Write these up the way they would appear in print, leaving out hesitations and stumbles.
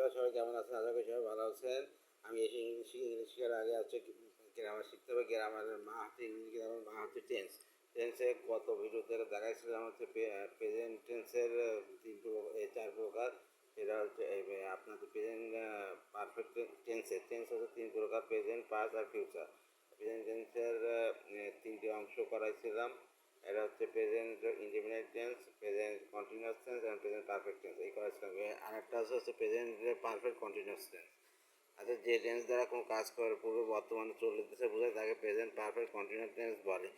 আপনারা সবাই কেমন আছেন? আশা করি সবাই ভালো আছেন। আমি এসে ইংলিশ শেখার আগে হচ্ছে গ্রামার শিখতে হবে। গ্রামারের মা হচ্ছে ইংলিশ গ্রামার মা হচ্ছে টেন্স। টেন্সে গত ভিডিওতে দেখাইছিলাম হচ্ছে প্রেজেন্ট টেন্সের চার প্রকার। সেটা হচ্ছে আপনাদের প্রেজেন্ট পারফেক্ট টেন্স হচ্ছে তিন প্রকার: প্রেজেন্ট, পাস্ট আর ফিউচার। প্রেজেন্ট টেন্সের তিনটি অংশ করাইছিলাম। এটা হচ্ছে present indefinite tense, present continuous tense এবং প্রেজেন্ট পারফেক্ট টেন্স। এই করেছিলাম। আরেকটা হচ্ছে প্রেজেন্ট পারফেক্ট কন্টিনিউয়াস টেন্স। আচ্ছা, যে টেন্স দ্বারা কোনো কাজ করার পূর্বে বর্তমানে চলতেছে বোঝায় তাকে প্রেজেন্ট পারফেক্ট কন্টিনিউয়াস টেন্স বলে।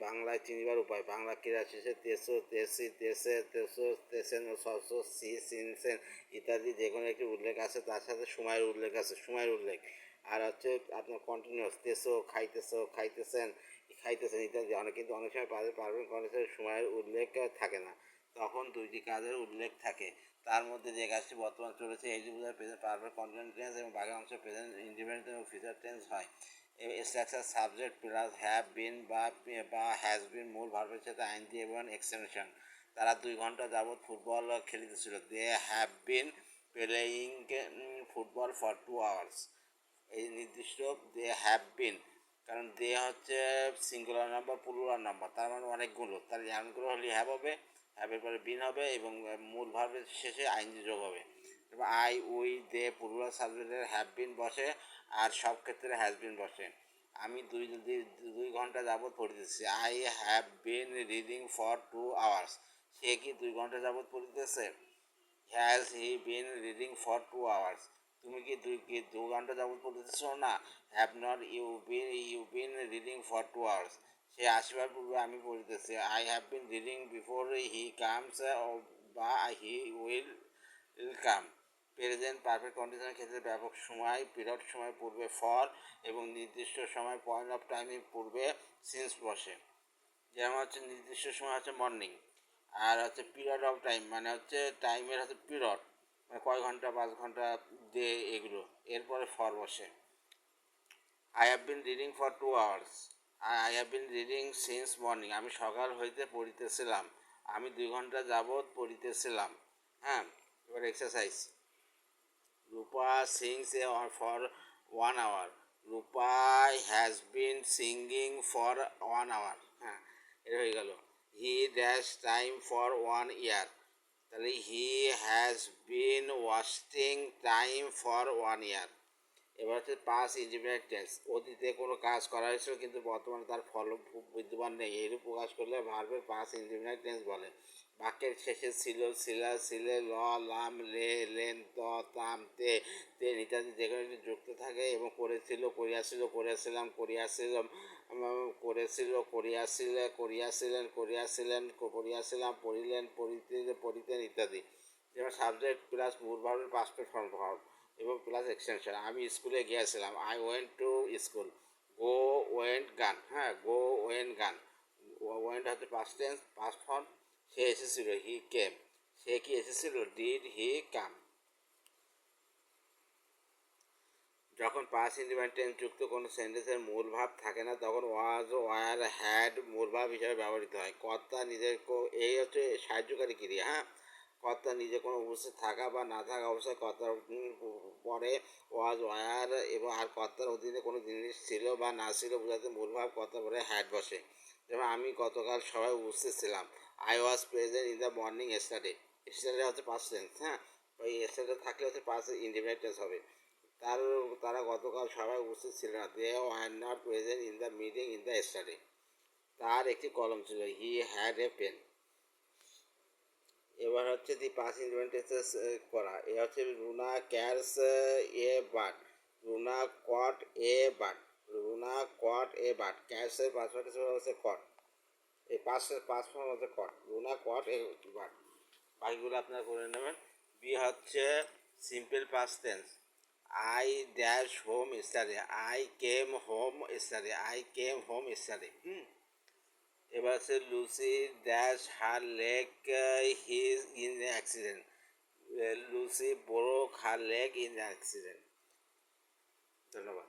বাংলায় চিনিবার উপায়: বাংলা ক্রিয়া শেষে তেসো, তেসি, তেসে, তেসো, তেসেন, সসো, সি, সিনসেন ইত্যাদি যে কোনো একটি উল্লেখ আছে, তার সাথে সময়ের উল্লেখ আছে, সময়ের উল্লেখ। আর হচ্ছে আপনার কন্টিনিউয়াস: তেসো, খাইতেছো, খাইতেছেন, খাইতেছেন ইত্যাদি। কিন্তু অনেক সময় পারফেক্ট কন্টিনিউয়াস সময়ের উল্লেখ থাকে না, তখন দুইটি কাজের উল্লেখ থাকে। তার মধ্যে যে কাজটি বর্তমান চলেছে এই যে বোঝায় প্রেজেন্ট পারফেক্ট কন্টিনিউয়াস টেন্স এবং বাকি অংশ প্রেজেন্ট ইনডিফিনিট এবং ফিউচার টেন্স হয়। Structure: subject plus have been বা হ্যাজ বিন মূল ভার্বের সাথে আইএনজি এবং এক্সটেনশন। তারা 2 ঘন্টা যাবৎ ফুটবল খেলিতেছিল। They have been playing football for 2 hours. এই নির্দিষ্ট দে হ্যাভ বিন, কারণ দে হচ্ছে সিঙ্গুলার নাম্বার, প্লুরাল নাম্বার, তার মানে অনেকগুলো। তার এমনগুলো হলে হ্যাভ হবে, হ্যাভের পরে বিন হবে এবং মূল ভার্বের শেষে আইনজি যোগ হবে। এবং আই, উই, দে প্লুরাল সাবজেক্টের হ্যাভ বিন বসে আর সব ক্ষেত্রে হ্যাজ বিন বসে। আমি 2 ঘন্টা যাবৎ পড়িতেছি। I have been reading for 2 hours. সে কি 2 ঘন্টা যাবৎ পড়িতেছে? Has he been reading for 2 hours. তুমি কি 2 ঘন্টা যাবৎ পড়তেছ না? Have not you been reading for 2 hours. সে আসবার পূর্বে আমি পড়িতেছি। I have been reading before he comes বা he will come. Present perfect কন্ডিশনের ক্ষেত্রে ব্যাপক সময়, পিরিয়ড সময় পূর্বে ফর এবং নির্দিষ্ট সময় পয়েন্ট অফ টাইমের পূর্বে সিন্স বসে। যেমন হচ্ছে নির্দিষ্ট সময় হচ্ছে মর্নিং, আর হচ্ছে পিরিয়ড অফ টাইম মানে হচ্ছে টাইমের হচ্ছে পিরিয়ড, মানে কয় ঘন্টা, 5 ঘন্টা, ডে, এগুলো। এরপরে ফর বসে। I have been reading for 2 hours. I have been reading since morning. আমি সকাল হইতে পড়িতেছিলাম। আমি 2 ঘন্টা যাবৎ পড়িতেছিলাম। হ্যাঁ, এবার exercise: Rupa sings for 1 hour. Rupa has been singing for 1 hour. হ্যাঁ, এটা হয়ে গেল। He dash time for 1 year. তাহলে he has been wasting time for 1 year. এবার হচ্ছে পাস্ট ইনডিফিনিট টেন্স: অতীতে কোনো কাজ করা হয়েছিল কিন্তু বর্তমানে তার ফল বিদ্যমান নেই, এইরূপ প্রকাশ করলে ভার্বের পাস্ট ইনডিফিনিট টেন্স বলে। বাক্যের শেষে ছিল, ছিলা, ছিলে, ল, লাম, লে, লেন, ত, তাম, তে, তেন ইত্যাদি যে কোনো একটি যুক্ত থাকে এবং করেছিল, করিয়াছিল, করিয়াছিলাম, করিয়াছিলাম, করেছিল, করিয়াছিলে, করিয়াছিলেন, করিয়াছিলেন, করিয়াছিলাম, পড়িলেন, পড়িতে, পড়িতেন ইত্যাদি। যেমন সাবজেক্ট প্লাস মূল ভার্বের পাস্ট ফর্ম ভার্ব এবং প্লাস এক্সটেনশন। আমি স্কুলে গিয়েছিলাম। I went to school. Go went গান। হ্যাঁ, গো ওয়েন্ট গান। ওয়েন্ট হচ্ছে পাস্ট টেন্স, পাস্ট ফর্ম। সে এসেছিল, হি কেম। সে কি এসেছিল? ডিড হি কাম। যখন পাস্ট ইনডিফিনিট টেন্স যুক্ত কোনো সেন্টেন্সের মূল ভাব থাকে না তখন ওয়াজ, ওয়ার, হ্যাড মূল ভাব হিসাবে ব্যবহৃত হয়। কর্তা নিজের এই হচ্ছে সাহায্যকারী ক্রিয়া। হ্যাঁ, কর্তা নিজে কোনো উপস্থিত থাকা বা না থাকা অবস্থায় কর্তার পরে ওয়াজ, ওয়ার এবং আর কর্তার অধীনে কোনো জিনিস ছিল বা না ছিল বোঝাতে মূল ভাব কর্তার পরে হ্যাড বসে। যেমন আমি গতকাল সবাই উপস্থিত ছিলাম। I was present in the morning yesterday. Yesterday হচ্ছে পাস্ট টেন্স। হ্যাঁ, ওই এস্টারডে থাকলে হচ্ছে পাস্ট ইনডিফিনিট টেন্স হবে। তারা গতকাল সবাই উপস্থিত ছিল না। They were not present in the meeting in the yesterday. তার একটি কলম ছিল। He had a pen. এবার হচ্ছে দি পাস ইনভেন্টেন্সেস করা। এ হচ্ছে রুনা ক্যারস a bat. Runa caught a bat. Runa caught a bat. ক্যারসের পাসওয়ার্ড হচ্ছে কট। এই পাস ফর্ম হচ্ছে কট। Runa caught a but. বাকিগুলো আপনারা করে নেবেন। বি হচ্ছে simple past tense. I dash home study. I came home study. I came home study. এবার হচ্ছে Lucy dash her leg his in accident. Lucy broke her leg in accident. ধন্যবাদ।